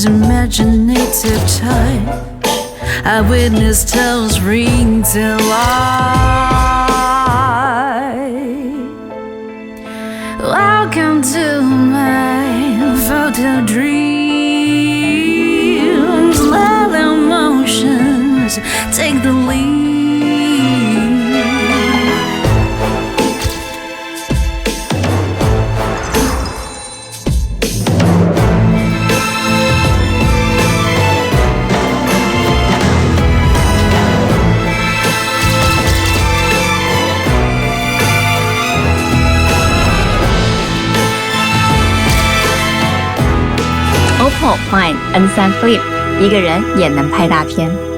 his imaginative touch. I witnessed tales ring till Welcome to my photo dreams. Let emotions take the lead. Oppo Find N3 Flip，一个人也能拍大片。